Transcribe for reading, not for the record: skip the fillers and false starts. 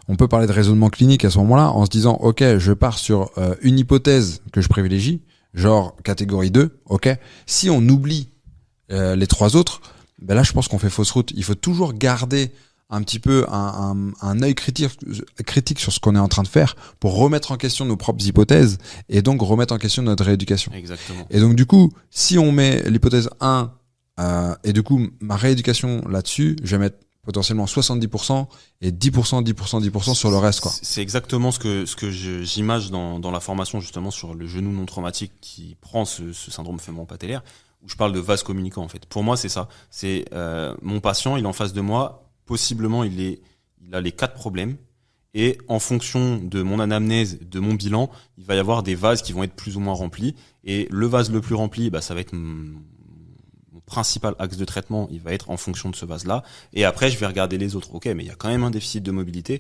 on peut parler de raisonnement clinique à ce moment-là en se disant ok, je pars sur une hypothèse que je privilégie, genre catégorie 2, ok. Si on oublie les 3 autres, ben là je pense qu'on fait fausse route. Il faut toujours garder un petit peu un œil critique sur ce qu'on est en train de faire pour remettre en question nos propres hypothèses et donc remettre en question notre rééducation. Exactement. Et donc du coup, si on met l'hypothèse 1 et du coup ma rééducation là-dessus, je vais mettre potentiellement 70% et 10%, 10%, 10% sur le reste, quoi. C'est exactement ce que j'image dans la formation justement sur le genou non traumatique qui prend ce syndrome fémoro-patellaire, où je parle de vase communicant en fait. Pour moi, c'est ça. C'est mon patient, il est en face de moi. Possiblement, il a les 4 problèmes et en fonction de mon anamnèse, de mon bilan, il va y avoir des vases qui vont être plus ou moins remplis et le vase le plus rempli, ça va être mon principal axe de traitement, il va être en fonction de ce vase-là et après je vais regarder les autres. Ok, mais il y a quand même un déficit de mobilité.